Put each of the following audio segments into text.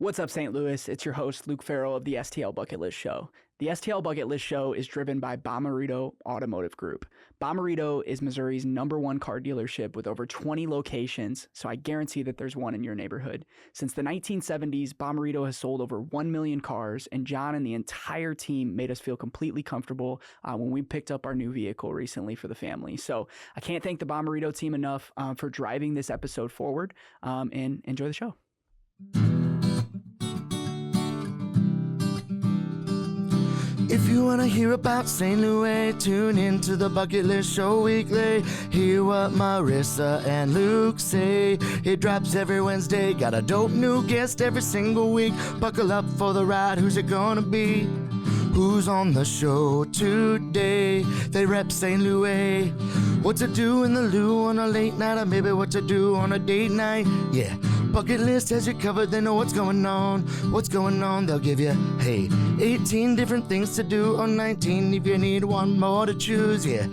What's up, St. Louis? It's your host, Luke Farrell of the STL Bucket List Show. The STL Bucket List Show is driven by Bommarito Automotive Group. Bommarito is Missouri's #1 car dealership with over 20 locations, so I guarantee that there's one in your neighborhood. Since the 1970s, Bommarito has sold over 1 million cars, and John and the entire team made us feel completely comfortable when we picked up our new vehicle recently for the family. So I can't thank the Bommarito team enough for driving this episode forward, and enjoy the show. If you want to hear about St. Louis, tune into the Bucket List Show weekly. Hear what Marissa and Luke say. It drops every Wednesday. Got a dope new guest every single week. Buckle up for the ride. Who's it gonna be? Who's on the show today? They rep St. Louis. What to do in the loo on a late night, or maybe what to do on a date night. Yeah, Bucket List has you covered. They know what's going on. What's going on? They'll give you, hey, 18 different things to do, or 19 if you need one more to choose. Yeah,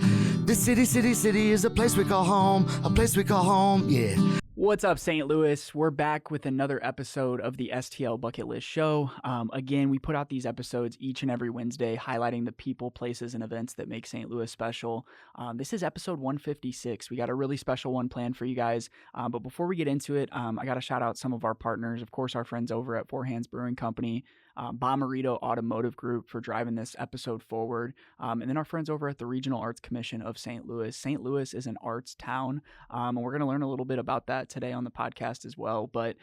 this city is a place we call home. A place we call home. Yeah. What's up, St. Louis? We're back with another episode of the STL Bucket List Show. Again, we put out these episodes each and every Wednesday, highlighting the people, places, and events that make St. Louis special. This is episode 156. We got a really special one planned for you guys. But before we get into it, I got to shout out some of our partners. Of course, our friends over at Four Hands Brewing Company, Bommarito Automotive Group for driving this episode forward, and then our friends over at the Regional Arts Commission of St. Louis. St. Louis is an arts town, and we're going to learn a little bit about that today on the podcast as well. But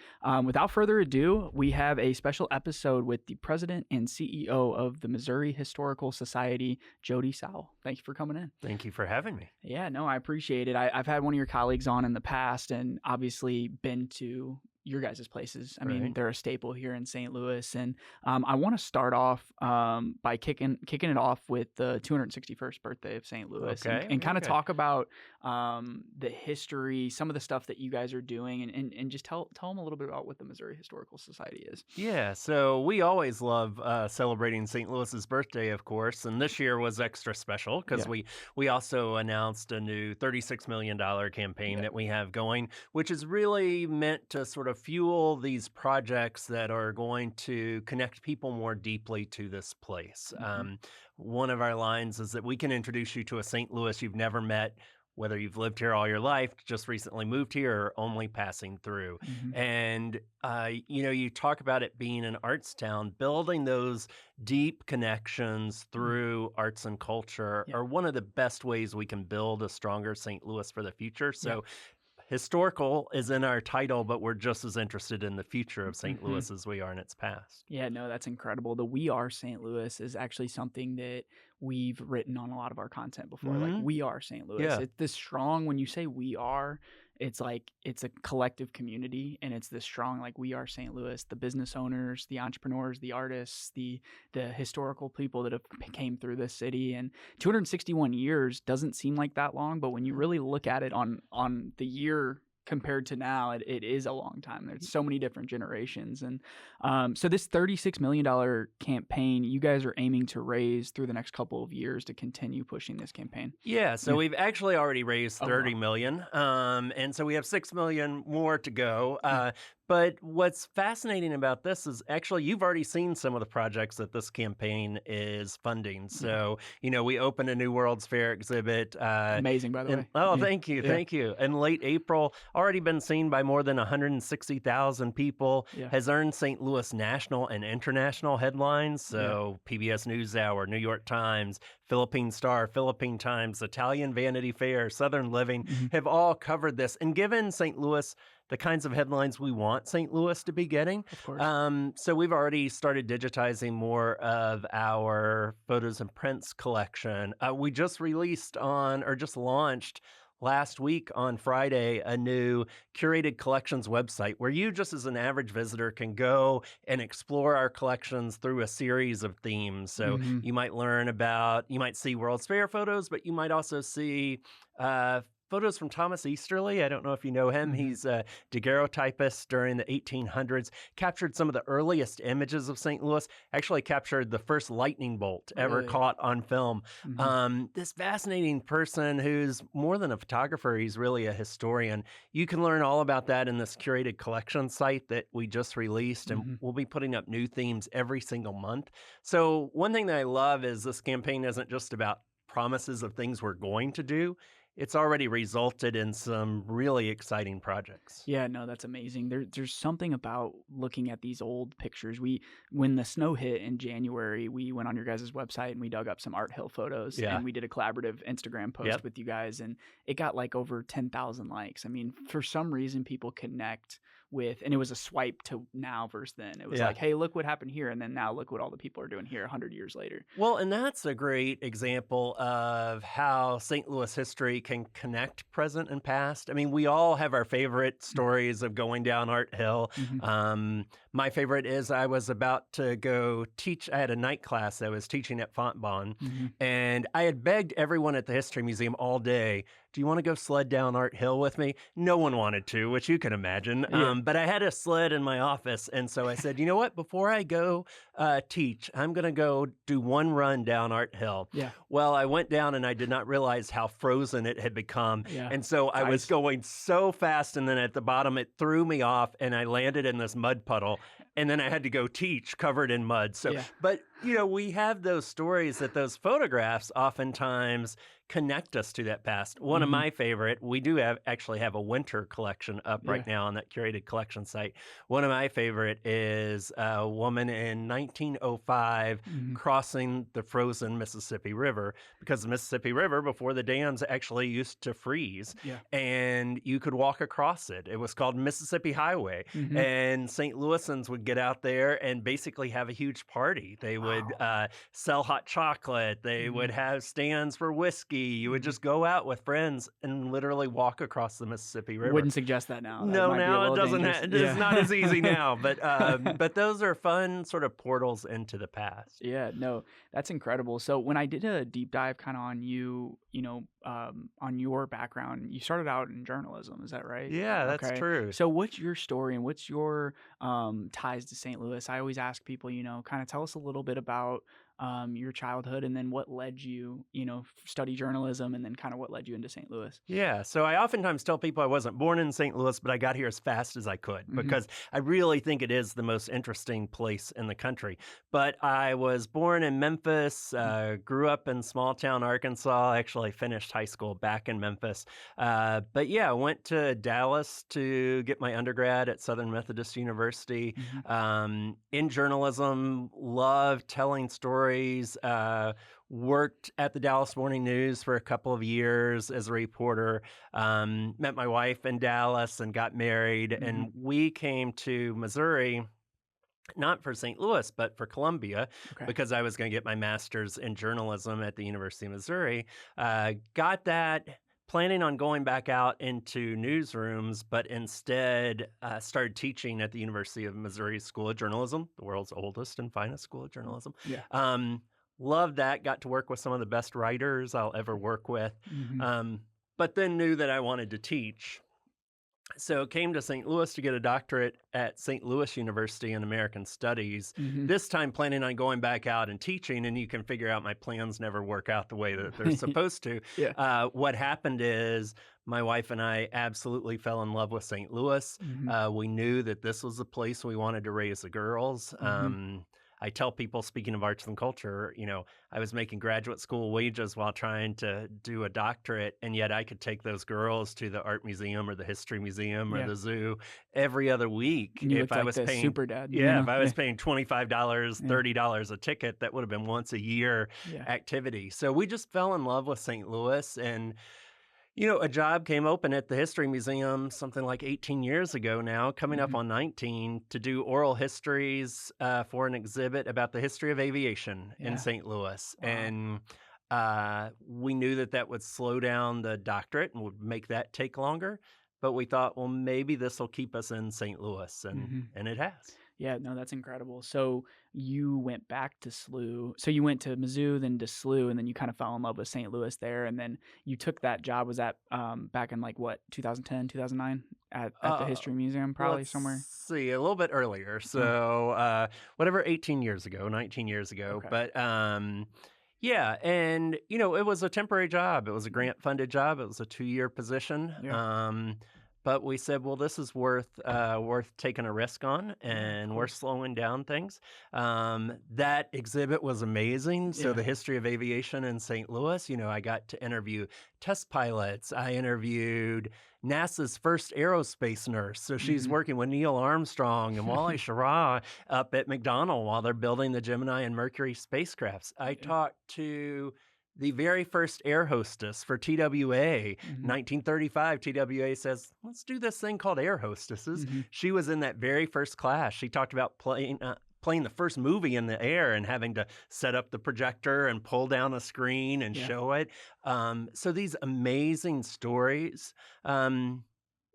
without further ado, we have a special episode with the president and CEO of the Missouri Historical Society, Jody Sowell. Thank you for coming in. Thank you for having me. Yeah, no, I appreciate it. I've had one of your colleagues on in the past and obviously been to your guys' places. I mean, they're a staple here in St. Louis. And I want to start off by kicking it off with the 261st birthday of St. Louis and kind of talk about the history, some of the stuff that you guys are doing, and just tell them a little bit about what the Missouri Historical Society is. Yeah, so we always love celebrating St. Louis's birthday, of course, and this year was extra special because we also announced a new $36 million campaign that we have going, which is really meant to sort of fuel these projects that are going to connect people more deeply to this place. One of our lines is that we can introduce you to a St. Louis you've never met, whether you've lived here all your life, just recently moved here, or only passing through. And, you talk about it being an arts town, building those deep connections through arts and culture are one of the best ways we can build a stronger St. Louis for the future. So historical is in our title, but we're just as interested in the future of St. Louis as we are in its past. Yeah, no, that's incredible. The We Are St. Louis is actually something that we've written on a lot of our content before. Like, we are St. Louis. Yeah. It's this strong, when you say we are, it's like it's a collective community, and it's this strong, like, we are St. Louis, the business owners, the entrepreneurs, the artists, the historical people that have came through this city. And 261 years doesn't seem like that long, but when you really look at it on the year compared to now, it is a long time. There's so many different generations. And so this $36 million campaign, you guys are aiming to raise through the next couple of years to continue pushing this campaign. Yeah, so we've actually already raised $30 million. And so we have $6 million more to go. But what's fascinating about this is actually you've already seen some of the projects that this campaign is funding. So, we opened a new World's Fair exhibit. Amazing, by the way. Oh, thank you. Thank you. In late April, already been seen by more than 160,000 people, has earned St. Louis national and international headlines. So PBS NewsHour, New York Times, Philippine Star, Philippine Times, Italian Vanity Fair, Southern Living have all covered this and given St. Louis the kinds of headlines we want St. Louis to be getting. Of course. So we've already started digitizing more of our photos and prints collection. We just launched last week on Friday a new curated collections website where you, just as an average visitor, can go and explore our collections through a series of themes. So you might see World's Fair photos, but you might also see photos from Thomas Easterly. I don't know if you know him. He's a daguerreotypist during the 1800s, captured some of the earliest images of St. Louis, actually captured the first lightning bolt ever Really? caught on film. This fascinating person who's more than a photographer, he's really a historian. You can learn all about that in this curated collection site that we just released, and we'll be putting up new themes every single month. So one thing that I love is this campaign isn't just about promises of things we're going to do. It's already resulted in some really exciting projects. Yeah, no, that's amazing. There's something about looking at these old pictures. When the snow hit in January, we went on your guys' website and we dug up some Art Hill photos, Yeah. and we did a collaborative Instagram post with you guys, and it got like over 10,000 likes. I mean, for some reason, people connect with, and it was a swipe to now versus then. It was like, hey, look what happened here, and then now look what all the people are doing here 100 years later. Well, and that's a great example of how St. Louis history can connect present and past. I mean, we all have our favorite stories of going down Art Hill. My favorite is I was about to go teach. I had a night class I was teaching at Fontbonne, and I had begged everyone at the History Museum all day, do you want to go sled down Art Hill with me? No one wanted to, which you can imagine. But I had a sled in my office, and so I said, you know what? Before I go teach, I'm going to go do one run down Art Hill. Well, I went down, and I did not realize how frozen it had become. And so I was going so fast, and then at the bottom, it threw me off, and I landed in this mud puddle. And then I had to go teach covered in mud. So, but, you know, we have those stories that those photographs oftentimes connect us to that past. One of my favorite, we do actually have a winter collection up right now on that curated collection site. One of my favorite is a woman in 1905 crossing the frozen Mississippi River, because the Mississippi River, before the dams, actually used to freeze, and you could walk across it. It was called Mississippi Highway, and St. Louisans would get out there and basically have a huge party. They would sell hot chocolate. They would have stands for whiskey. You would just go out with friends and literally walk across the Mississippi River. Wouldn't suggest that now. No, now it doesn't. It's not as easy now. But those are fun sort of portals into the past. Yeah, no, that's incredible. So when I did a deep dive kind of on you, on your background, you started out in journalism. Is that right? Yeah, that's true. So what's your story and what's your ties to St. Louis? I always ask people, kind of tell us a little bit about your childhood, and then what led you, study journalism, and then kind of what led you into St. Louis. Yeah, so I oftentimes tell people I wasn't born in St. Louis, but I got here as fast as I could because I really think it is the most interesting place in the country. But I was born in Memphis, grew up in small town Arkansas, actually finished high school back in Memphis. But yeah, I went to Dallas to get my undergrad at Southern Methodist University. In journalism, loved telling stories, worked at the Dallas Morning News for a couple of years as a reporter, met my wife in Dallas and got married, and we came to Missouri, not for St. Louis, but for Columbia, because I was going to get my master's in journalism at the University of Missouri. Got that, planning on going back out into newsrooms, but instead started teaching at the University of Missouri School of Journalism, the world's oldest and finest school of journalism. Loved that, got to work with some of the best writers I'll ever work with, but then knew that I wanted to teach. So came to St. Louis to get a doctorate at St. Louis University in American Studies, this time planning on going back out and teaching, and you can figure out my plans never work out the way that they're supposed to. What happened is my wife and I absolutely fell in love with St. Louis. We knew that this was the place we wanted to raise the girls. I tell people, speaking of arts and culture, I was making graduate school wages while trying to do a doctorate, and yet I could take those girls to the art museum or the history museum or the zoo every other week. And if I was paying super dad, if I was paying $25, $30 a ticket, that would have been once a year activity. So we just fell in love with St. Louis, and a job came open at the History Museum something like 18 years ago now, coming up on 19, to do oral histories for an exhibit about the history of aviation in St.Louis. And we knew that would slow down the doctorate and would make that take longer. But we thought, well, maybe this will keep us in St. Louis, and it has. Yeah, no, that's incredible. So you went back to SLU. So you went to Mizzou, then to SLU, and then you kind of fell in love with St. Louis there. And then you took that job. Was that back in like what, 2010, 2009 at the Uh, History Museum, probably let's somewhere? see, a little bit earlier. Oh, So, whatever, 18 years ago, 19 years ago. okay. But yeah, and it was a temporary job. It was a Mhm. grant-funded job. It was a 2-year position. Yeah. But we said, well, this is worth taking a risk on, Yeah, of and we're course. slowing down things. That exhibit was amazing. So Yeah. the history of aviation in St. Louis. I got to interview test pilots. I interviewed NASA's first aerospace nurse. So she's Hmm. working with Neil Armstrong and Wally Schirra up at McDonnell while they're building the Gemini and Mercury spacecrafts. I Yeah. talked to the very first air hostess for TWA. Hmm. 1935, TWA says, let's do this thing called air hostesses. Hmm. She was in that very first class. She talked about playing the first movie in the air and having to set up the projector and pull down a screen and Yeah. show it. So these amazing stories. And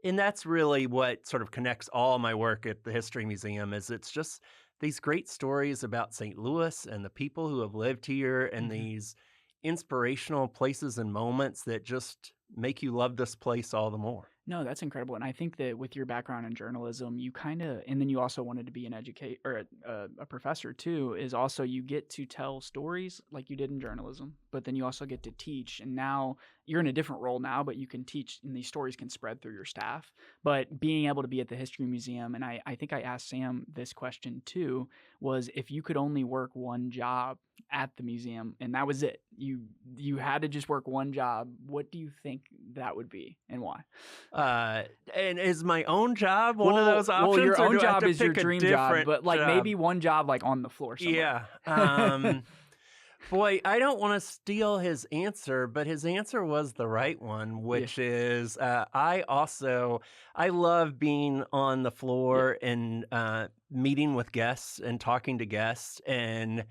that's really what sort of connects all my work at the History Museum is it's just these great stories about St. Louis and the people who have lived here and Hmm. these inspirational places and moments that just make you love this place all the more. No, that's incredible. And I think that with your background in journalism, you kind of, and then you also wanted to be an educate or a professor too, is also you get to tell stories like you did in journalism, but then you also get to teach. And now you're in a different role now, but you can teach and these stories can spread through your staff. But being able to be at the History Museum, and I think I asked Sam this question too, was if you could only work one job at the museum and that was it, you had to just work one job, what do you think that would be and why? And is my own job one of those Well, your options, or own do I have job to is your pick a dream job, different but like job? maybe one job like on the floor somewhere. Yeah. Boy, I don't want to steal his answer, but his answer was the right one, Yeah, which is I love being on the yeah. floor and meeting with guests and talking to guests and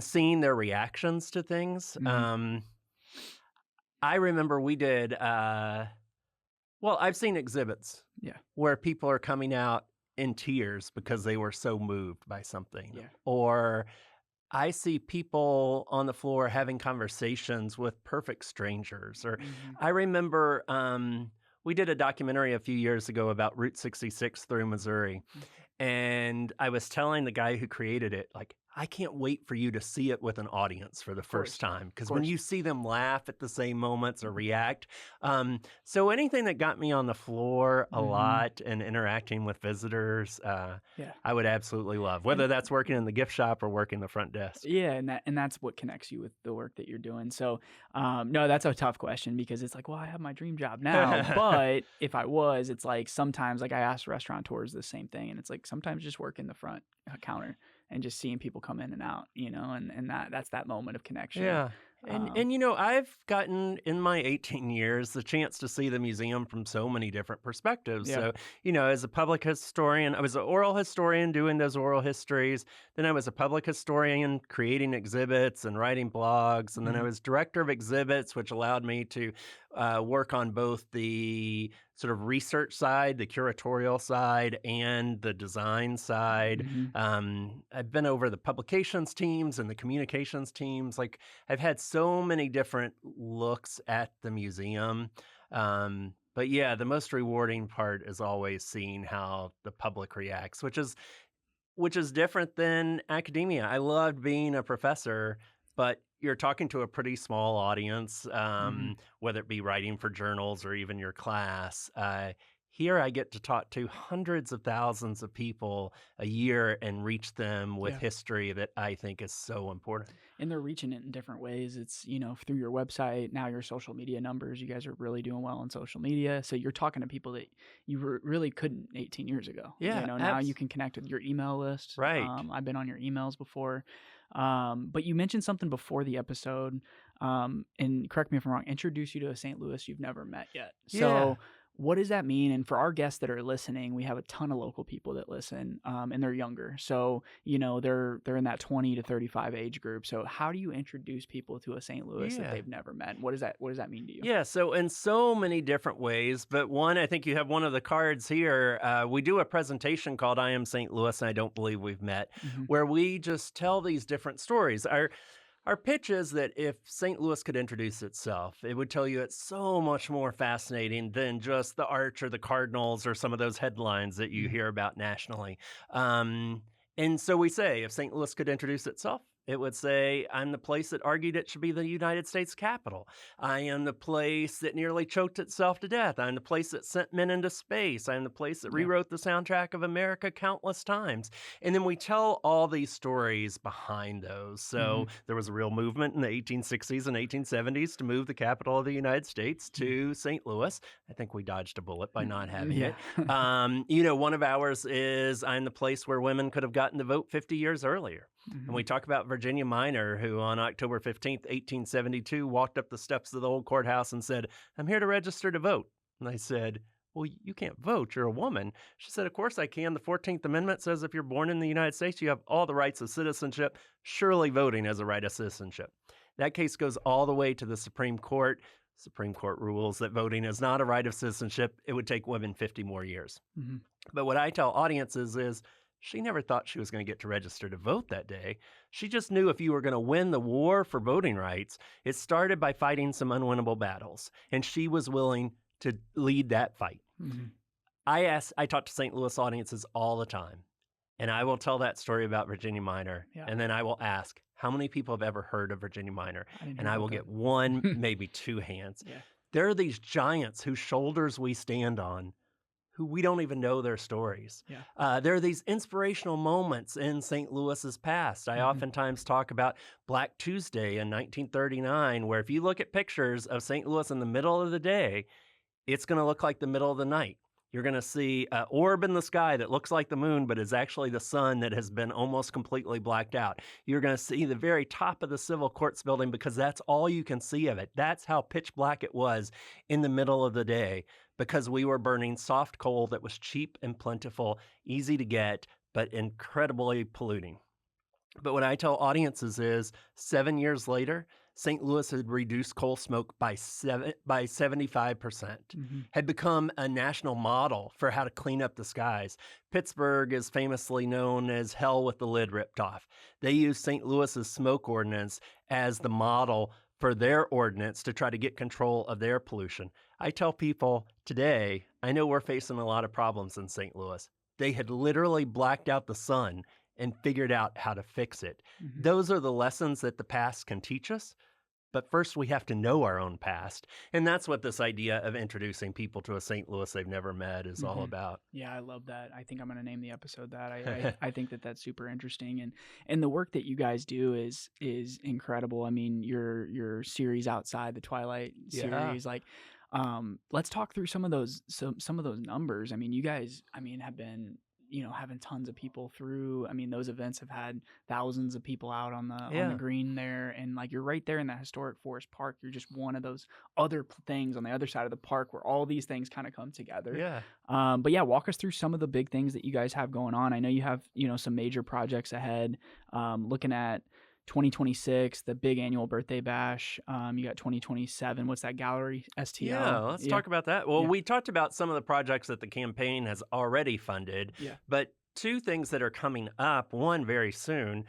seeing their reactions to things. Mhm. I remember we did. Well, I've seen exhibits Yeah, where people are coming out in tears because they were so moved by something, yeah. or I see people on the floor having conversations with perfect strangers. Or Mhm. I remember we did a documentary a few years ago about Route 66 through Missouri. Mhm. And I was telling the guy who created it, like, I can't wait for you to see it with an audience for the Of first course. time. Of Because when course. you see them laugh at the same moments or Mhm. react. So anything that got me on the floor a Mhm. lot and interacting with visitors, Yeah. I would absolutely love, And whether that's working in the gift shop or working the front desk. yeah, and that's what connects you with the work that you're doing. So, no, that's a tough question because it's like, well, I have my dream job now, but if I was, it's like sometimes, like I asked restaurateurs the same thing, and it's like sometimes just work in the front counter and just seeing people come in and out, and that's that moment of connection. Yeah. And Um, and I've gotten in my 18 years the chance to see the museum from so many different perspectives. yeah. So, as a public historian, I was an oral historian doing those oral histories. Then I was a public historian creating exhibits and writing blogs. And then I Mhm. was director of exhibits, which allowed me to work on both the sort of research side, the curatorial side, and the design side. Mhm. I've been over the publications teams and the communications teams. Like, I've had so many different looks at the museum. But yeah, the most rewarding part is always seeing how the public reacts, which is different than academia. I loved being a professor, but you're talking to a pretty small audience, Mhm. whether it be writing for journals or even your class. Here, I get to talk to hundreds of thousands of people a year and reach them with Yeah. history that I think is so important. And they're reaching it in different ways. It's, through your website, now your social media numbers. You guys are really doing well on social media. So you're talking to people that you really couldn't 18 years ago. Yeah, Now you can connect with your email list. right. I've been on your emails before. But you mentioned something before the episode, and correct me if I'm wrong, introduce you to a St. Louis you've never met yet. Yeah. So What does that mean? And for our guests that are listening, we have a ton of local people that listen, and they're younger. So, they're in that 20 to 35 age group. So how do you introduce people to a St. Louis that they've never met? What does that mean to you? Yeah, so in so many different ways, but one, I think you have one of the cards here. We do a presentation called I Am St. Louis, and I Don't Believe We've Met, where we just tell these different stories. Our pitch is that if St. Louis could introduce itself, it would tell you it's so much more fascinating than just the Arch or the Cardinals or some of those headlines that you hear about nationally. And so we say, if St. Louis could introduce itself, it would say, I'm the place that argued it should be the United States capital. I am the place that nearly choked itself to death. I'm the place that sent men into space. I'm the place that rewrote the soundtrack of America countless times. And then we tell all these stories behind those. So there was a real movement in the 1860s and 1870s to move the capital of the United States to St. Louis. I think we dodged a bullet by not having it. One of ours is I'm the place where women could have gotten to vote 50 years earlier. And we talk about Virginia Minor, who on October 15th, 1872, walked up the steps of the old courthouse and said, I'm here to register to vote. And I said, well, you can't vote. You're a woman. She said, of course I can. The 14th Amendment says if you're born in the United States, you have all the rights of citizenship. Surely voting is a right of citizenship. That case goes all the way to the Supreme Court. Supreme Court rules that voting is not a right of citizenship. It would take women 50 more years. But what I tell audiences is, she never thought she was going to get to register to vote that day. She just knew if you were going to win the war for voting rights, it started by fighting some unwinnable battles, and she was willing to lead that fight. I talk to St. Louis audiences all the time, and I will tell that story about Virginia Minor, and then I will ask, how many people have ever heard of Virginia Minor? And I will get one, maybe two hands. There are these giants whose shoulders we stand on, who we don't even know their stories. There are these inspirational moments in St. Louis's past. I oftentimes talk about Black Tuesday in 1939, where if you look at pictures of St. Louis in the middle of the day, it's going to look like the middle of the night. You're going to see an orb in the sky that looks like the moon, but is actually the sun that has been almost completely blacked out. You're going to see the very top of the civil courts building because that's all you can see of it. That's how pitch black it was in the middle of the day, because we were burning soft coal that was cheap and plentiful, easy to get, but incredibly polluting. But what I tell audiences is 7 years later, St. Louis had reduced coal smoke by 75%, had become a national model for how to clean up the skies. Pittsburgh is famously known as hell with the lid ripped off. They use St. Louis's smoke ordinance as the model for their ordinance to try to get control of their pollution. I tell people today, I know we're facing a lot of problems in St. Louis. They had literally blacked out the sun and figured out how to fix it. Those are the lessons that the past can teach us. But first, we have to know our own past. And that's what this idea of introducing people to a St. Louis they've never met is all about. Yeah, I love that. I think I'm going to name the episode that. I think that that's super interesting. And the work that you guys do is incredible. I mean, your series outside the Twilight series, let's talk through some of those numbers. I mean, you guys, have been having tons of people through. I mean, those events have had thousands of people out on the green there, and you're right there in that historic Forest Park. You're just one of those other things on the other side of the park where all these things kind of come together. But walk us through some of the big things that you guys have going on. I know you have some major projects ahead. Looking at 2026, the big annual birthday bash. You got 2027. What's that, Gallery STL? Yeah, let's talk about that. Well, we talked about some of the projects that the campaign has already funded, but two things that are coming up, one very soon.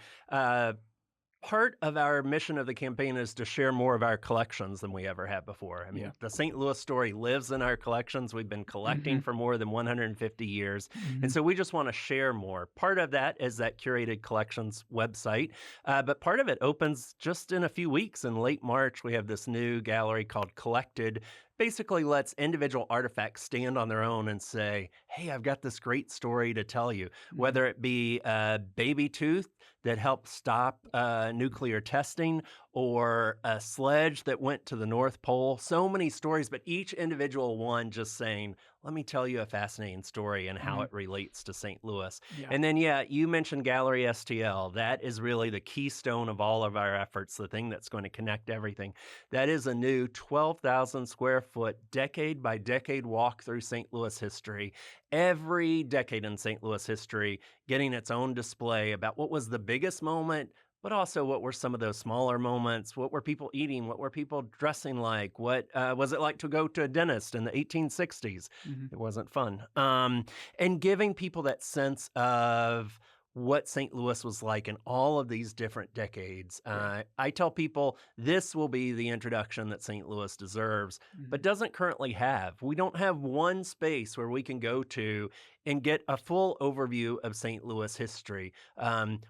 Part of our mission of the campaign is to share more of our collections than we ever have before. I mean, the St. Louis story lives in our collections. We've been collecting for more than 150 years. And so we just want to share more. Part of that is that curated collections website. But part of it opens just in a few weeks. In late March, we have this new gallery called Collected. Basically lets individual artifacts stand on their own and say, hey, I've got this great story to tell you. Whether it be a baby tooth that helped stop nuclear testing, or a sledge that went to the North Pole. So many stories, but each individual one just saying, let me tell you a fascinating story and how it relates to St. Louis. Yeah. And then, yeah, you mentioned Gallery STL. That is really the keystone of all of our efforts, the thing that's going to connect everything. That is a new 12,000 square foot, decade by decade walk through St. Louis history. Every decade in St. Louis history getting its own display about what was the biggest moment, but also what were some of those smaller moments? What were people eating? What were people dressing like? What was it like to go to a dentist in the 1860s? It wasn't fun. And giving people that sense of what St. Louis was like in all of these different decades. I tell people this will be the introduction that St. Louis deserves, but doesn't currently have. We don't have one space where we can go to and get a full overview of St. Louis history.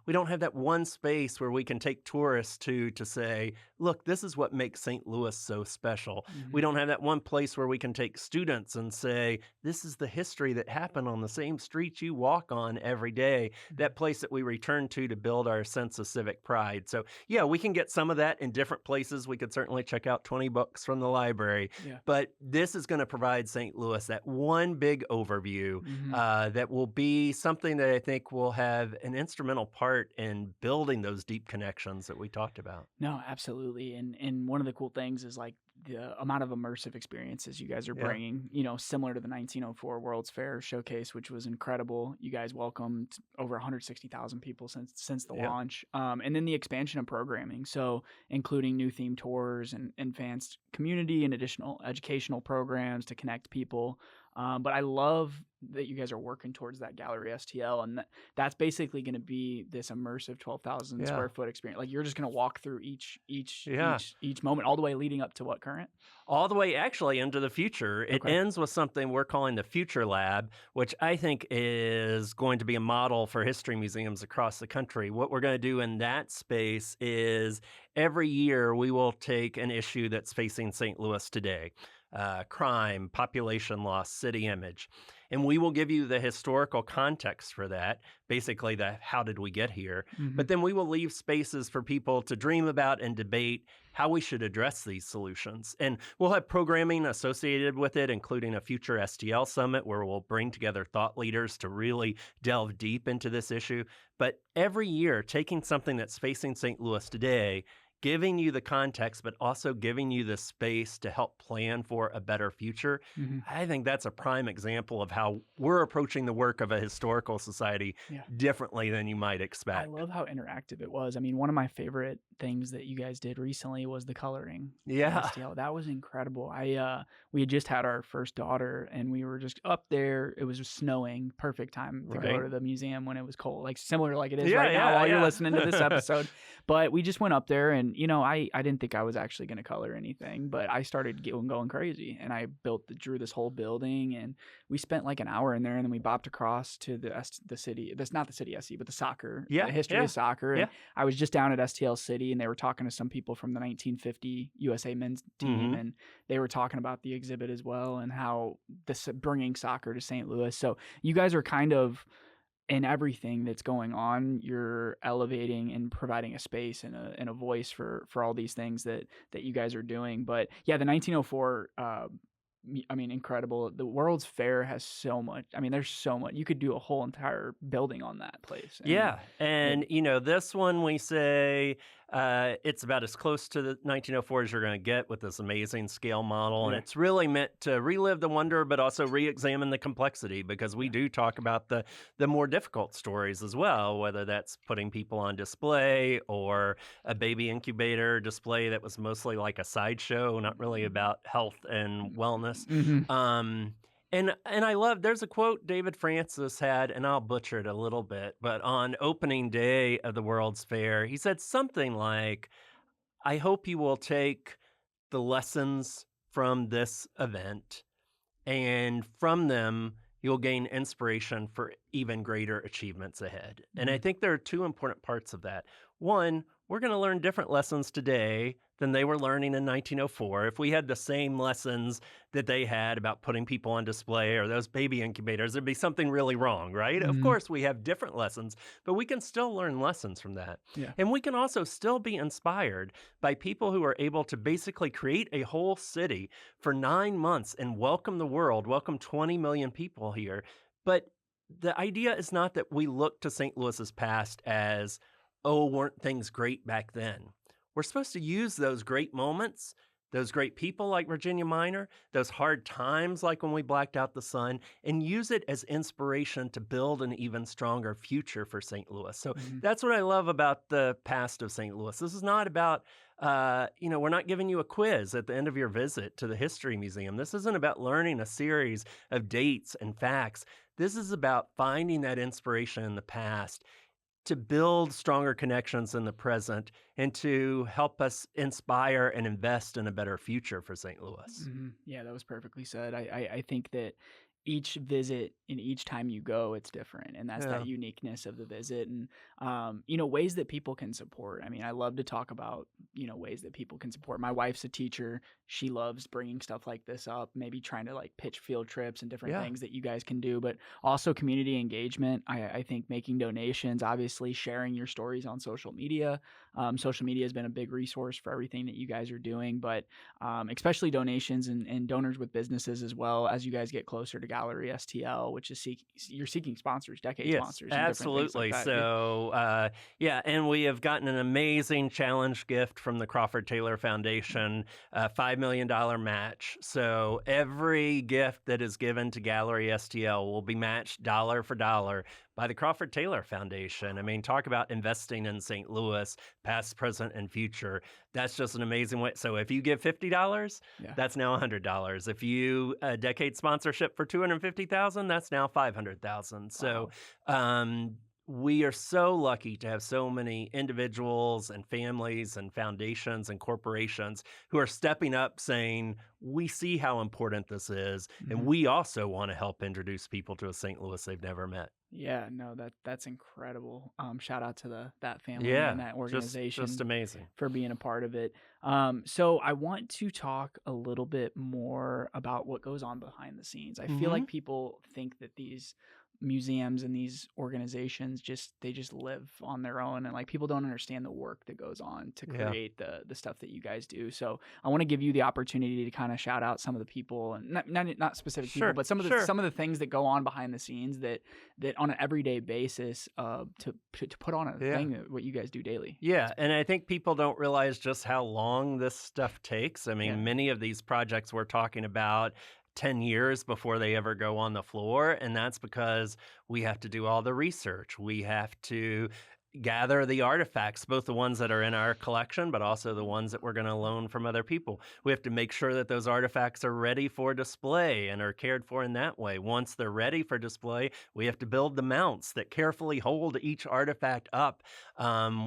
We don't have that one space where we can take tourists to say, look, this is what makes St. Louis so special. We don't have that one place where we can take students and say, this is the history that happened on the same street you walk on every day, that place that we return to build our sense of civic pride. So yeah, we can get some of that in different places. We could certainly check out 20 books from the library, but this is going to provide St. Louis that one big overview that will be something that I think will have an instrumental part in building those deep connections that we talked about. No, absolutely. And one of the cool things is like the amount of immersive experiences you guys are bringing, you know, similar to the 1904 World's Fair showcase, which was incredible. You guys welcomed over 160,000 people since the launch. And then the expansion of programming. So including new theme tours and advanced community and additional educational programs to connect people. But I love that you guys are working towards that Gallery STL, and that's basically going to be this immersive 12,000 square foot experience. Like you're just going to walk through each moment, all the way leading up to what current? All the way actually into the future. It ends with something we're calling the Future Lab, which I think is going to be a model for history museums across the country. What we're going to do in that space is every year we will take an issue that's facing St. Louis today. Crime, population loss, city image. And we will give you the historical context for that, basically the how did we get here. But then we will leave spaces for people to dream about and debate how we should address these solutions. And we'll have programming associated with it, including a future STL summit where we'll bring together thought leaders to really delve deep into this issue. But every year, taking something that's facing St. Louis today, giving you the context, but also giving you the space to help plan for a better future. I think that's a prime example of how we're approaching the work of a historical society differently than you might expect. I love how interactive it was. I mean, one of my favorite things that you guys did recently was the coloring. STL. That was incredible. We had just had our first daughter, and we were just up there. It was snowing, perfect time to go to the museum when it was cold, like similar like it is right now while you're listening to this episode. But we just went up there, and you know, I didn't think I was actually going to color anything, but I started going crazy, and I drew this whole building, and we spent like an hour in there, and then we bopped across to the city. That's not the city SC, but the soccer, the history of soccer. And I was just down at STL City, and they were talking to some people from the 1950 USA men's team, and they were talking about the exhibit as well, and how this bringing soccer to St. Louis. So you guys are kind of, in everything that's going on, you're elevating and providing a space and a voice for all these things that you guys are doing. But yeah, the 1904, I mean, incredible. The World's Fair has so much. I mean, there's so much. You could do a whole entire building on that place. And you know, this one we say it's about as close to the 1904 as you're going to get with this amazing scale model. And it's really meant to relive the wonder, but also re-examine the complexity, because we do talk about the more difficult stories as well, whether that's putting people on display or a baby incubator display that was mostly like a sideshow, not really about health and wellness. And I love, there's a quote David Francis had, and I'll butcher it a little bit, but on opening day of the World's Fair, he said something like, I hope you will take the lessons from this event, and from them, you'll gain inspiration for even greater achievements ahead. And I think there are two important parts of that. One, we're going to learn different lessons today than they were learning in 1904. If we had the same lessons that they had about putting people on display or those baby incubators, there'd be something really wrong, right? Of Mhm. course, we have different lessons, but we can still learn lessons from that. Yeah. And we can also still be inspired by people who are able to basically create a whole city for 9 months and welcome the world, welcome 20 million people here. But the idea is not that we look to St. Louis's past as, oh, weren't things great back then? We're supposed to use those great moments, those great people like Virginia Minor, those hard times like when we blacked out the sun, and use it as inspiration to build an even stronger future for St. Louis. So Mhm. that's what I love about the past of St. Louis. This is not about, we're not giving you a quiz at the end of your visit to the History Museum. This isn't about learning a series of dates and facts. This is about finding that inspiration in the past to build stronger connections in the present and to help us inspire and invest in a better future for St. Louis. Yeah, that was perfectly said. I think that each visit and each time you go, it's different, and that's Yeah. that uniqueness of the visit, and ways that people can support. I mean, I love to talk about ways that people can support. My wife's a teacher; she loves bringing stuff like this up, maybe trying to like pitch field trips and different Yeah. things that you guys can do, but also community engagement. I think making donations, obviously sharing your stories on social media. Social media has been a big resource for everything that you guys are doing, but especially donations and donors with businesses as well as you guys get closer to Gallery STL, which is you're seeking sponsors, decade Yes, sponsors, and different things absolutely. like that. So, yeah, and we have gotten an amazing challenge gift from the Crawford Taylor Foundation, a $5 million match. So every gift that is given to Gallery STL will be matched dollar for dollar by the Crawford Taylor Foundation. I mean, talk about investing in St. Louis, past, present, and future. That's just an amazing way. So if you give $50, Yeah. that's now $100. If you a decade sponsorship for $250,000, that's now $500,000. So we are so lucky to have so many individuals and families and foundations and corporations who are stepping up saying, we see how important this is, and we also want to help introduce people to a St. Louis they've never met. Yeah, no, that's incredible. Shout out to that family Yeah, and that organization just amazing. for being a part of it. So I want to talk a little bit more about what goes on behind the scenes. I feel like people think that these museums and these organizations just live on their own, and like people don't understand the work that goes on to Yeah. create the stuff that you guys do. So I want to give you the opportunity to kind of shout out some of the people, and not specific people, Sure, but some of sure. the things that go on behind the scenes that on an everyday basis to put on a Yeah. thing what you guys do daily. Yeah, and I think people don't realize just how long this stuff takes. I mean, Yeah. many of these projects we're talking about 10 years before they ever go on the floor, and that's because we have to do all the research. We have to gather the artifacts, both the ones that are in our collection, but also the ones that we're going to loan from other people. We have to make sure that those artifacts are ready for display and are cared for in that way. Once they're ready for display, we have to build the mounts that carefully hold each artifact up.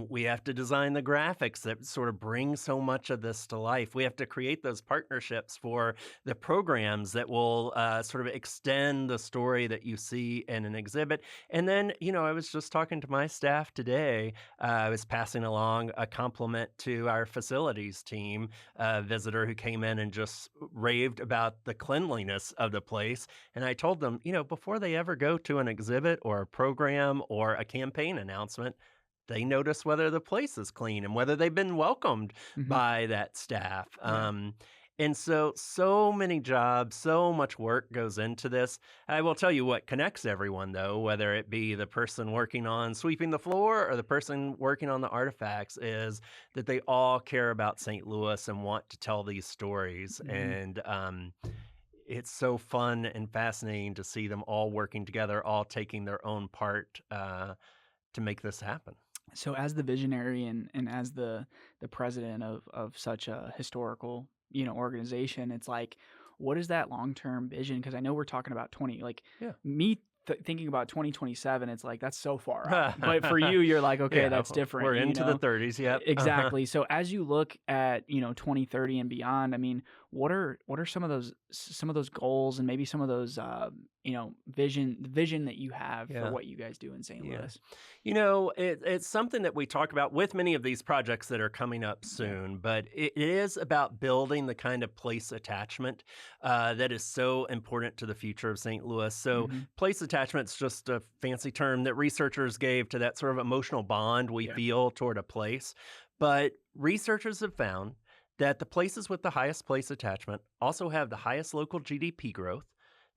We have to design the graphics that sort of bring so much of this to life. We have to create those partnerships for the programs that will sort of extend the story that you see in an exhibit. And then, I was just talking to my staff today. I was passing along a compliment to our facilities team, a visitor who came in and just raved about the cleanliness of the place. And I told them, before they ever go to an exhibit or a program or a campaign announcement, they notice whether the place is clean and whether they've been welcomed by that staff. Yeah. And so many jobs, so much work goes into this. I will tell you what connects everyone, though, whether it be the person working on sweeping the floor or the person working on the artifacts, is that they all care about St. Louis and want to tell these stories. And it's so fun and fascinating to see them all working together, all taking their own part to make this happen. So as the visionary and as the president of such a historical organization, it's like, what is that long-term vision? Because I know we're talking about thinking about 2027, it's like that's so far out. But for you, you're like, okay, that's different. We're into the 30s, yep. Exactly. So as you look at 2030 and beyond, I mean, What are some of those goals and maybe some of those vision that you have for Yeah. what you guys do in St. Yeah. Louis? It's something that we talk about with many of these projects that are coming up Yeah. soon, but it is about building the kind of place attachment that is so important to the future of St. Louis. So, Hmm. place attachment's just a fancy term that researchers gave to that sort of emotional bond we Yeah. feel toward a place. But researchers have found that the places with the highest place attachment also have the highest local GDP growth.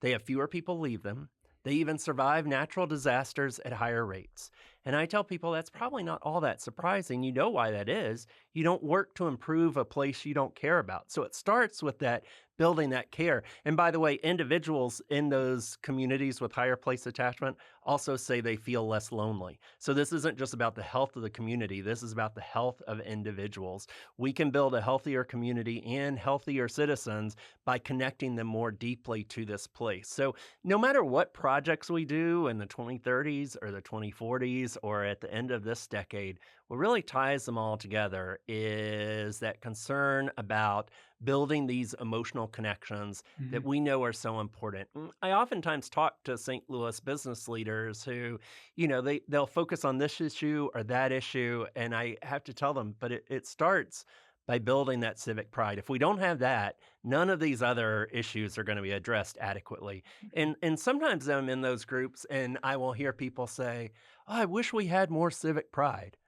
They have fewer people leave them. They even survive natural disasters at higher rates. And I tell people that's probably not all that surprising. You know why that is. You don't work to improve a place you don't care about. So it starts with that building that care. And by the way, individuals in those communities with higher place attachment also say they feel less lonely. So this isn't just about the health of the community. This is about the health of individuals. We can build a healthier community and healthier citizens by connecting them more deeply to this place. So no matter what projects we do in the 2030s or the 2040s or at the end of this decade, what really ties them all together is that concern about building these emotional connections that Hmm. we know are so important. I oftentimes talk to St. Louis business leaders who, they'll focus on this issue or that issue, and I have to tell them, but it starts by building that civic pride. If we don't have that, none of these other issues are going to be addressed adequately. And sometimes I'm in those groups and I will hear people say, "Oh, I wish we had more civic pride."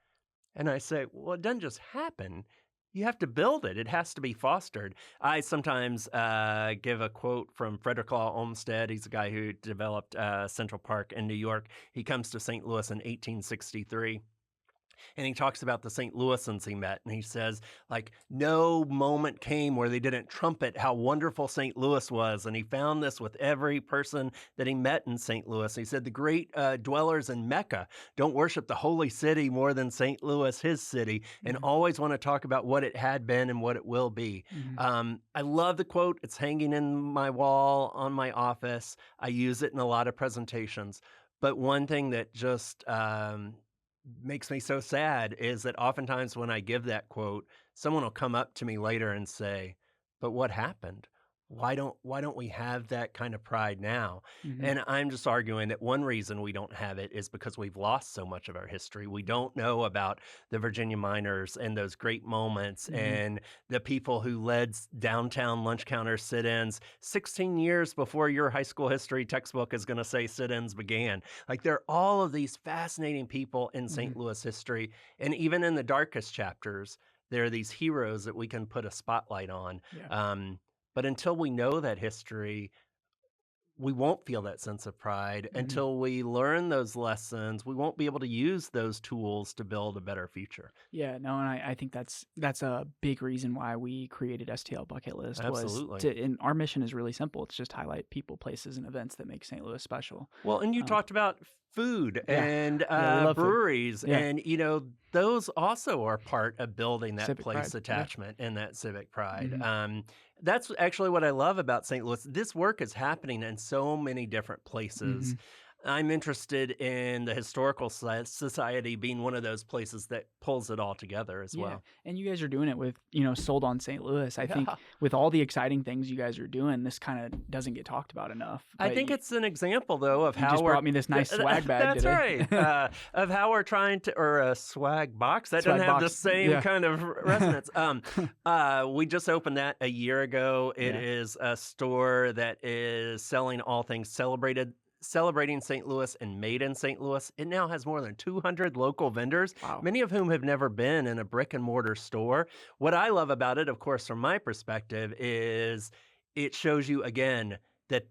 And I say, well, it doesn't just happen. You have to build it. It has to be fostered. I sometimes give a quote from Frederick Law Olmsted. He's a guy who developed Central Park in New York. He comes to St. Louis in 1863. And he talks about the St. Louisans he met, and he says, like, no moment came where they didn't trumpet how wonderful St. Louis was. And he found this with every person that he met in St. Louis. He said the great dwellers in Mecca don't worship the holy city more than St. Louis, his city, and Hmm. always want to talk about what it had been and what it will be. Hmm. I love the quote. It's hanging in my wall on my office. I use it in a lot of presentations. But one thing that just makes me so sad is that oftentimes when I give that quote, someone will come up to me later and say, "But what happened? Why don't we have that kind of pride now?" Hmm. And I'm just arguing that one reason we don't have it is because we've lost so much of our history. We don't know about the Virginia miners and those great moments Hmm. and the people who led downtown lunch counter sit-ins 16 years before your high school history textbook is going to say sit-ins began. Like there are all of these fascinating people in St. Hmm. Louis history, and even in the darkest chapters, there are these heroes that we can put a spotlight on. Yeah. But until we know that history, we won't feel that sense of pride. Hmm. Until we learn those lessons, we won't be able to use those tools to build a better future. Yeah, no, and I think that's a big reason why we created STL Bucket List was Absolutely. to, and our mission is really simple. It's just highlight people, places, and events that make St. Louis special. Well, and you Um, talked about food yeah, and yeah, we love food. breweries, Yeah, and those also are part of building that civic pride. place Yeah. attachment and that civic pride. Hmm. That's actually what I love about St. Louis. This work is happening in so many different places. Hmm. I'm interested in the Historical Society being one of those places that pulls it all together as Yeah, well. and you guys are doing it with sold on St. Louis. I think Yeah. with all the exciting things you guys are doing, this kind of doesn't get talked about enough. I But think it's an example, though, of you how just we're. brought me this nice swag bag That's today. right. Of how we're trying to, or a swag box that doesn't Swag have the box. same Yeah. kind of resonance. We just opened that a year ago. It Yeah. is a store that is selling all things celebrating St. Louis and made in St. Louis. It now has more than 200 local vendors, Wow. many of whom have never been in a brick and mortar store. What I love about it, of course, from my perspective, is it shows you again that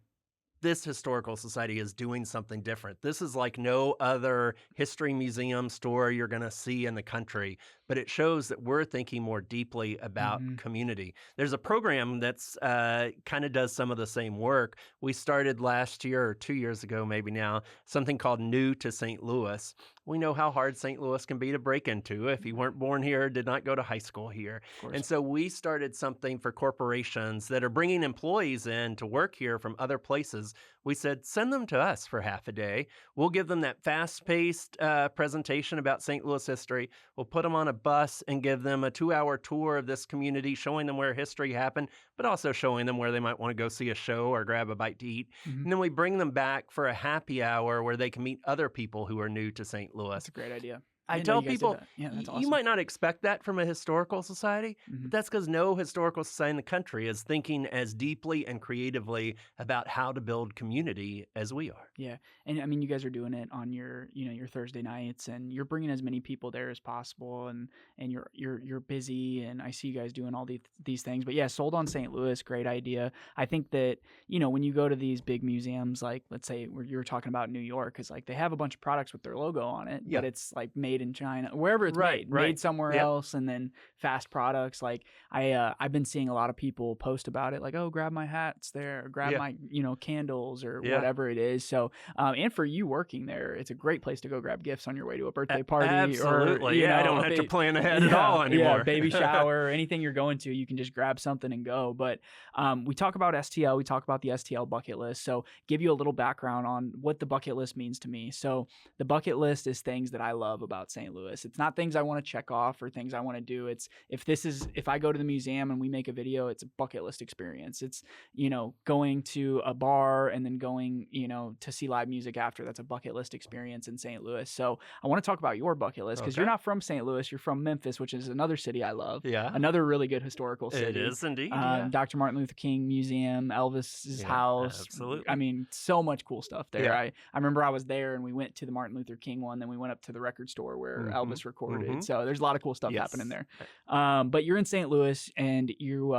this historical society is doing something different. This is like no other history museum store you're going to see in the country, but it shows that we're thinking more deeply about Hmm. community. There's a program that's kind of does some of the same work. We started last year or 2 years ago, maybe now, something called New to St. Louis. we know how hard St. Louis can be to break into if you weren't born here, did not go to high school here. Of course. And so we started something for corporations that are bringing employees in to work here from other places. We said, send them to us for half a day. We'll give them that fast-paced presentation about St. Louis history. We'll put them on a bus and give them a 2-hour tour of this community, showing them where history happened, but also showing them where they might want to go see a show or grab a bite to eat. And then we bring them back for a happy hour where they can meet other people who are new to St. Louis. That's a great idea. I tell people, yeah, that's awesome. you might not expect that from a historical society, but that's because no historical society in the country is thinking as deeply and creatively about how to build community as we are. Yeah, and I mean, you guys are doing it on your, your Thursday nights, and you're bringing as many people there as possible, and you're busy, and I see you guys doing all these things. But yeah, sold on St. Louis, great idea. I think that when you go to these big museums, like let's say where you were talking about New York, is like they have a bunch of products with their logo on it, but it's like made in China, wherever it's made somewhere else, and then fast products. Like I've been seeing a lot of people post about it, like, oh, grab my hats there, or grab my candles or whatever it is. So and for you working there, it's a great place to go grab gifts on your way to a birthday party. Absolutely. Or, I don't have to plan ahead at all anymore. Yeah, baby shower, anything you're going to, you can just grab something and go. But we talk about STL, we talk about the STL bucket list. So give you a little background on what the bucket list means to me. So the bucket list is things that I love about St. Louis. It's not things I want to check off or things I want to do. It's if I go to the museum and we make a video, it's a bucket list experience. It's, going to a bar and then going, to see live music after. That's a bucket list experience in St. Louis. So I want to talk about your bucket list because you're not from St. Louis. You're from Memphis, which is another city I love. Yeah. Another really good historical city. It is indeed. Dr. Martin Luther King Museum, Elvis's house. Absolutely. I mean, so much cool stuff there. Yeah. I remember I was there and we went to the Martin Luther King one. Then we went up to the record store where Elvis recorded. So there's a lot of cool stuff happening there. But you're in St. Louis and you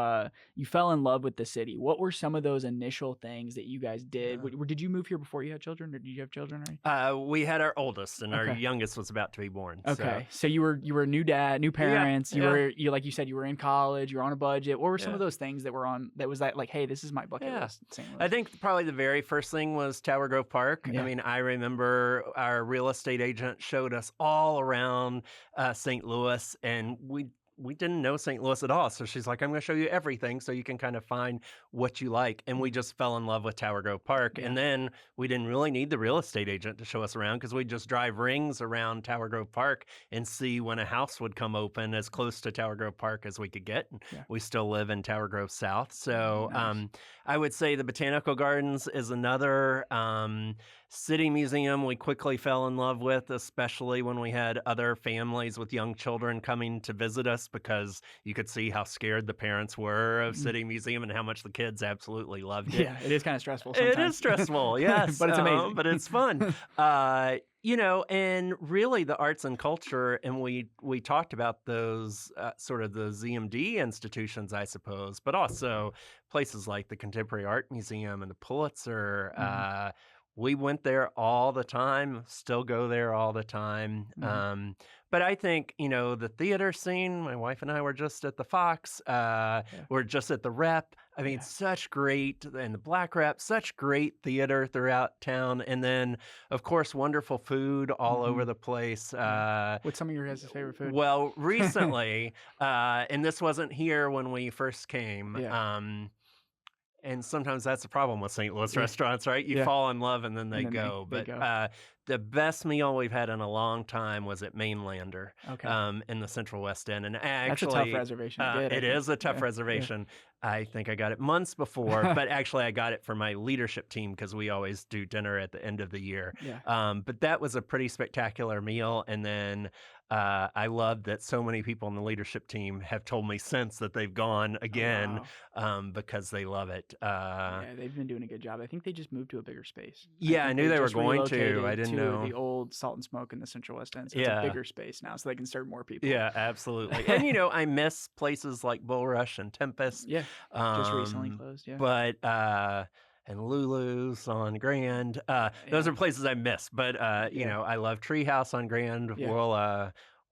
fell in love with the city. What were some of those initial things that you guys did? Did you move here before you had children, or did you have children already? We had our oldest, and our youngest was about to be born. Okay, so you were a new dad, new parents. You like you said, you were in college. You were on a budget. What were some of those things that was like, hey, this is my bucket list? St. Louis? I think probably the very first thing was Tower Grove Park. I mean, I remember our real estate agent showed us all around St. Louis, and we didn't know St. Louis at all. So she's like, I'm going to show you everything so you can kind of find what you like. And we just fell in love with Tower Grove Park. And then we didn't really need the real estate agent to show us around because we'd just drive rings around Tower Grove Park and see when a house would come open as close to Tower Grove Park as we could get. We still live in Tower Grove South. So I would say the Botanical Gardens is another city museum we quickly fell in love with, especially when we had other families with young children coming to visit us because you could see how scared the parents were of City Museum and how much the kids absolutely loved it. Yeah, it is kind of stressful sometimes. It is stressful, yes. But it's amazing. But it's fun. And really the arts and culture, and we talked about those sort of the ZMD institutions, I suppose, but also places like the Contemporary Art Museum and the Pulitzer. We went there all the time, still go there all the time. But I think, the theater scene, my wife and I were just at the Fox, we're just at the Rep. I mean, such great, and the Black Rep, such great theater throughout town. And then, of course, wonderful food all over the place. What's some of your guys' favorite food? Well, recently, and this wasn't here when we first came, and sometimes that's the problem with St. Louis restaurants, right? You fall in love and then they go. But the best meal we've had in a long time was at Mainlander in the Central West End. And actually, that's a tough reservation to get. It is a tough reservation. I think I got it months before, but actually I got it for my leadership team because we always do dinner at the end of the year. But that was a pretty spectacular meal. And then I love that so many people on the leadership team have told me since that they've gone again because they love it. They've been doing a good job. I think they just moved to a bigger space. I knew they were going to. I didn't know. The old Salt and Smoke in the Central West End. So it's a bigger space now, so they can serve more people. Yeah, absolutely. And I miss places like Bulrush and Tempest. Just recently closed. But and Lulu's on Grand. Those are places I miss. But I love Treehouse on Grand.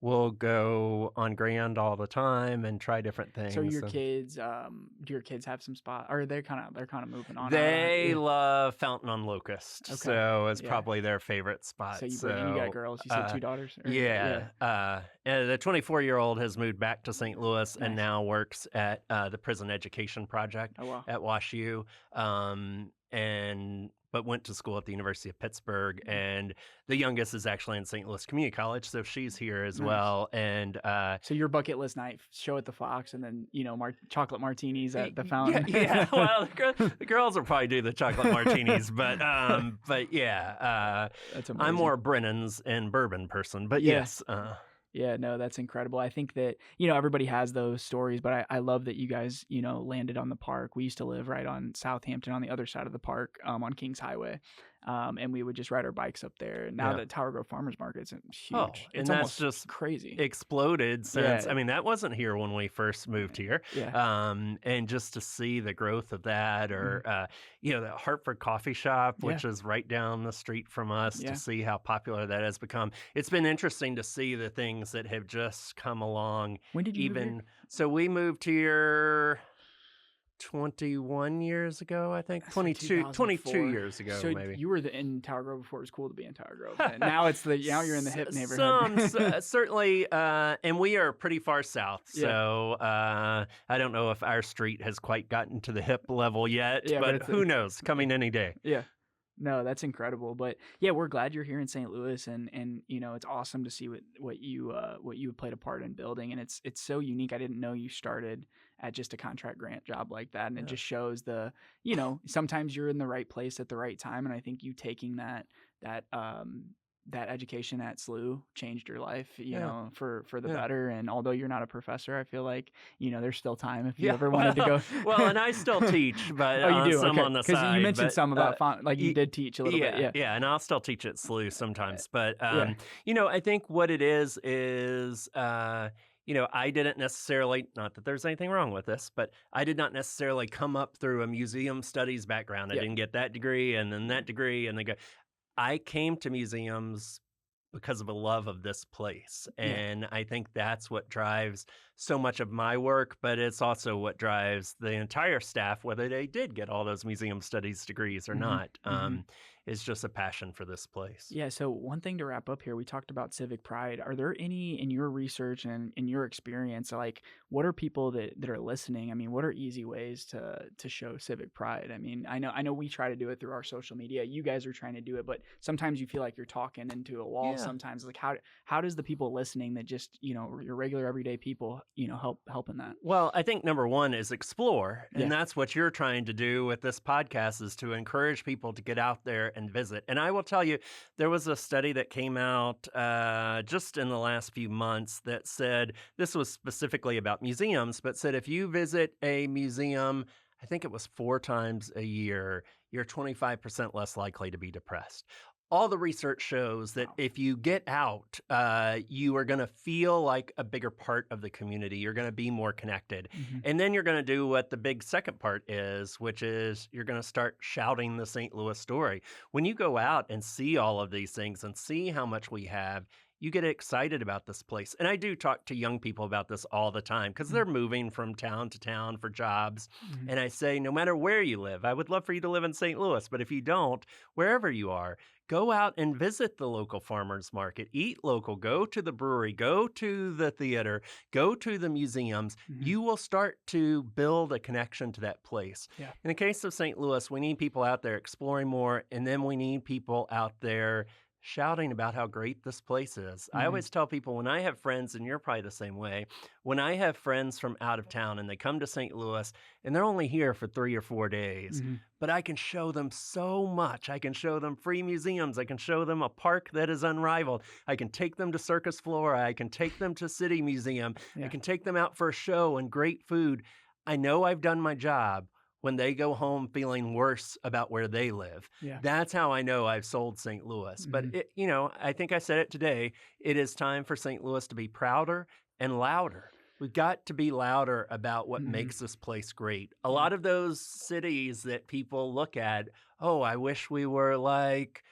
we'll go on Grand all the time and try different So things. your kids, do your kids have some spot, or they're kind of moving on? They love Fountain on Locust, Okay. so it's Yeah. probably their favorite spot. So and you got girls. You said 2 daughters. Yeah. And the 24-year-old has moved back to St. Louis and Nice. now works at the Prison Education Project Oh wow. at WashU. But went to school at the University of Pittsburgh, and the youngest is actually in St. Louis Community College, so she's here as Nice. well. And So your bucket list night, show at the Fox, and then chocolate martinis at the Fountain. Yeah. Well, the girls will probably do the chocolate martinis, but yeah, That's amazing. I'm more Brennan's and bourbon person, but Yeah. yes. Yeah, no, that's incredible. I think that, everybody has those stories, but I love that you guys, landed on the park. We used to live right on Southampton on the other side of the park, on Kings Highway. And we would just ride our bikes up there. And now Yeah. the Tower Grove Farmers Market's huge. Oh, It's and almost that's just crazy. exploded since, Yeah. I mean, that wasn't here when we first moved here. Yeah. And just to see the growth of that, or, the Hartford Coffee Shop, which is right down the street from us, Yeah. to see how popular that has become. It's been interesting to see the things that have just come along. When did you move here? So we moved here 21 years ago, I think. That's 22 2004. years ago, So maybe. you were in Tower Grove before it was cool to be in Tower Grove. And now now you're in the hip neighborhood. Certainly, and we are pretty far south, Yeah. so I don't know if our street has quite gotten to the hip level yet, Yeah, but but who knows? Coming any day. Yeah. No, that's incredible. But yeah, we're glad you're here in St. Louis, and it's awesome to see what you played a part in building, and it's so unique. I didn't know you started at just a contract grant job like that, and it just shows sometimes you're in the right place at the right time, and I think you taking that education at SLU changed your life, for the better. And although you're not a professor, I feel like, there's still time if you ever wanted to go. Well, and I still teach, but you do? some Okay. on the side. Because you mentioned but, some about you did teach a little bit. Yeah. Yeah, and I'll still teach at SLU sometimes. But, I think what it is, I didn't necessarily, not that there's anything wrong with this, but I did not necessarily come up through a museum studies background. I didn't get that degree and then that degree, and I came to museums because of a love of this place. And I think that's what drives so much of my work, but it's also what drives the entire staff, whether they did get all those museum studies degrees or not. It's just a passion for this place. Yeah. So one thing to wrap up here, we talked about civic pride. Are there any, in your research and in your experience, like what are people that are listening? I mean, what are easy ways to show civic pride? I mean, I know we try to do it through our social media. You guys are trying to do it, but sometimes you feel like you're talking into a wall. Sometimes, like how does the people listening that just, your regular everyday people, help in that? Well, I think number one is explore. And that's what you're trying to do with this podcast, is to encourage people to get out there and visit. And I will tell you, there was a study that came out just in the last few months that said, this was specifically about museums, but said if you visit a museum, I think it was 4 times a year, you're 25% less likely to be depressed. All the research shows that if you get out, you are going to feel like a bigger part of the community. You're going to be more connected. And then you're going to do what the big second part is, which is you're going to start shouting the St. Louis story. When you go out and see all of these things and see how much we have, you get excited about this place. And I do talk to young people about this all the time because they're moving from town to town for jobs. And I say, no matter where you live, I would love for you to live in St. Louis, but if you don't, wherever you are, go out and visit the local farmers market, eat local, go to the brewery, go to the theater, go to the museums. You will start to build a connection to that place. In the case of St. Louis, we need people out there exploring more, and then we need people out there shouting about how great this place is. I always tell people, when I have friends, and you're probably the same way, when I have friends from out of town and they come to St. Louis and they're only here for 3 or 4 days, but I can show them so much. I can show them free museums. I can show them a park that is unrivaled. I can take them to Circus Flora. I can take them to City Museum. I can take them out for a show and great food. I know I've done my job when they go home feeling worse about where they live. That's how I know I've sold St. Louis. But, I think I said it today, it is time for St. Louis to be prouder and louder. We've got to be louder about what makes this place great. A lot of those cities that people look at, oh, I wish we were like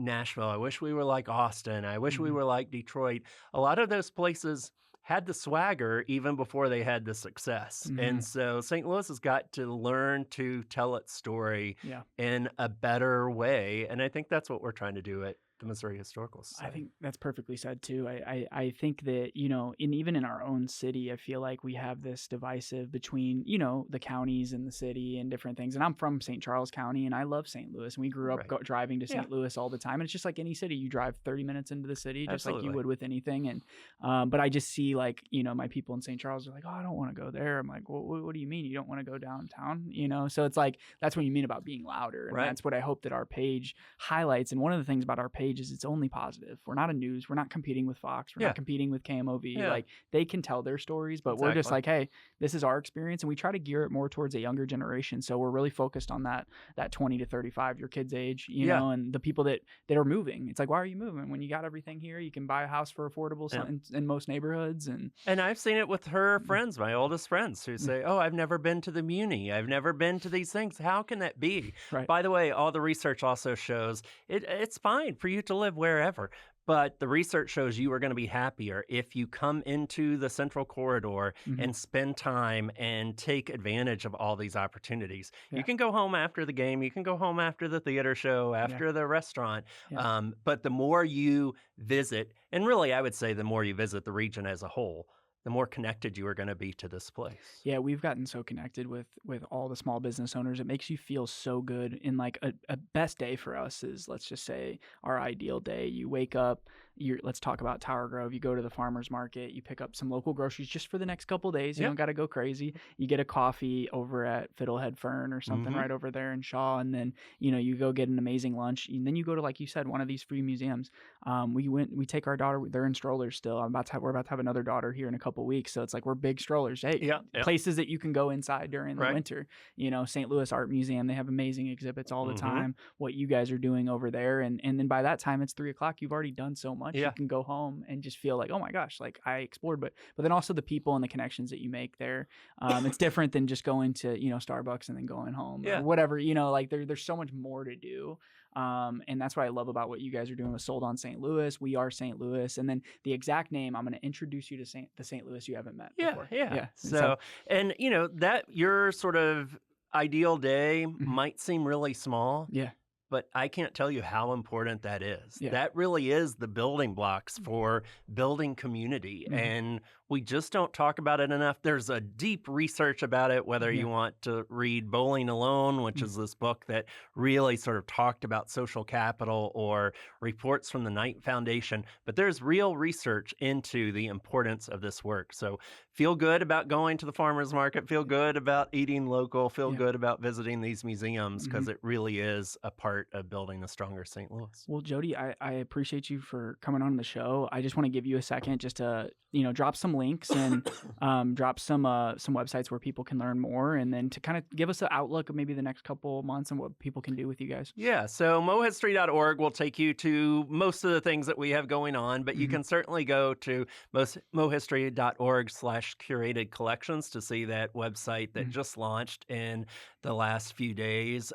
Nashville. I wish we were like Austin. I wish we were like Detroit. A lot of those places had the swagger even before they had the success. And so St. Louis has got to learn to tell its story in a better way. And I think that's what we're trying to do at the Missouri Historical Society. I think that's perfectly said too. I think that, even in our own city, I feel like we have this divisive between, the counties and the city and different things. And I'm from St. Charles County and I love St. Louis, and we grew up driving to St. Louis all the time. And it's just like any city, you drive 30 minutes into the city, just like you would with anything. And, but I just see like, my people in St. Charles are like, oh, I don't want to go there. I'm like, well, what do you mean? You don't want to go downtown? So it's like, that's what you mean about being louder. And that's what I hope that our page highlights. And one of the things about our page is it's only positive. We're not a news. We're not competing with Fox. We're not competing with KMOV. Like they can tell their stories, but we're just like, hey, this is our experience, and we try to gear it more towards a younger generation. So we're really focused on that 20 to 35, your kids' age, know, and the people that are moving. It's like, why are you moving when you got everything here? You can buy a house for affordable in most neighborhoods, and I've seen it with her friends, my oldest friends, who say, "Oh, I've never been to the Muni. I've never been to these things. How can that be?" Right. By the way, all the research also shows it's fine for you to live wherever. But the research shows you are going to be happier if you come into the central corridor and spend time and take advantage of all these opportunities. You can go home after the game. You can go home after the theater show, after the restaurant. But the more you visit, and really I would say the more you visit the region as a whole, the more connected you are going to be to this place. Yeah, we've gotten so connected with all the small business owners. It makes you feel so good. In like a best day for us is, let's just say, our ideal day. You wake up, let's talk about Tower Grove. You go to the farmer's market, you pick up some local groceries just for the next couple of days. You don't got to go crazy. You get a coffee over at Fiddlehead Fern or something right over there in Shaw. And then, you go get an amazing lunch. And then you go to, like you said, one of these free museums. We take our daughter, they're in strollers still. We're about to have another daughter here in a couple weeks, so it's like we're big strollers. Hey, places that you can go inside during the winter. St. Louis Art Museum, they have amazing exhibits all the time. What you guys are doing over there, and then by that time it's 3:00. You've already done so much. You can go home and just feel like, oh my gosh, like I explored. But then also the people and the connections that you make there. It's different than just going to Starbucks and then going home or whatever. Like there's so much more to do. And that's what I love about what you guys are doing with Sold on St. Louis. We are St. Louis. And then the exact name, I'm going to introduce you to the St. Louis you haven't met before. Yeah. So, and that your sort of ideal day might seem really small. Yeah. But I can't tell you how important that is. That really is the building blocks for building community. And we just don't talk about it enough. There's a deep research about it, whether you want to read Bowling Alone, which is this book that really sort of talked about social capital, or reports from the Knight Foundation. But there's real research into the importance of this work. So feel good about going to the farmer's market, feel good about eating local, feel good about visiting these museums, because it really is a part of building a stronger St. Louis. Well, Jody, I appreciate you for coming on the show. I just want to give you a second just to, drop some links and drop some websites where people can learn more, and then to kind of give us an outlook of maybe the next couple months and what people can do with you guys. Yeah, so mohistory.org will take you to most of the things that we have going on, but you can certainly go to mohistory.org/curated collections to see that website that just launched in the last few days.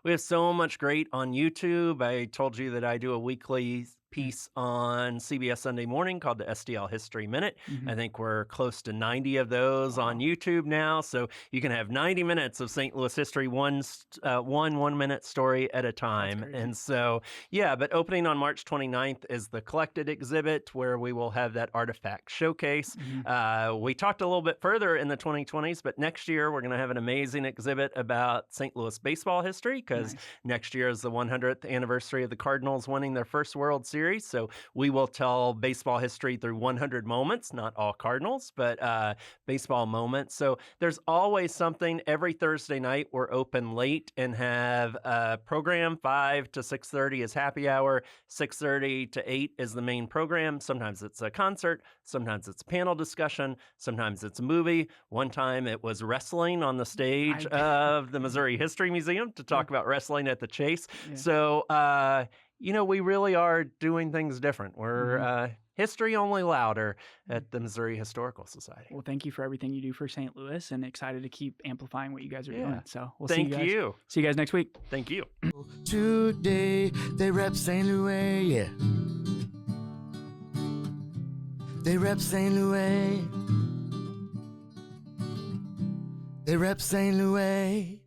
We have so much great on YouTube. I told you that I do a weekly piece on CBS Sunday Morning called the STL History Minute. I think we're close to 90 of those on YouTube now. So you can have 90 minutes of St. Louis history, one 1-minute story at a time. And so, but opening on March 29th is the Collected exhibit, where we will have that artifact showcase. We talked a little bit further in the 2020s, but next year we're going to have an amazing exhibit about St. Louis baseball history, because next year is the 100th anniversary of the Cardinals winning their first World Series. So we will tell baseball history through 100 moments, not all Cardinals, but baseball moments. So there's always something. Every Thursday night we're open late and have a program. 5 to 6:30 is happy hour. 6:30 to 8 is the main program. Sometimes it's a concert. Sometimes it's a panel discussion. Sometimes it's a movie. One time it was wrestling on the stage of the Missouri History Museum to talk about wrestling at the Chase. So, we really are doing things different. We're history only louder at the Missouri Historical Society. Well, thank you for everything you do for St. Louis, and excited to keep amplifying what you guys are doing. So we'll see you guys. See you guys next week. Thank you. Today they rep St. Louis, yeah. They rep St. Louis. They rep St. Louis.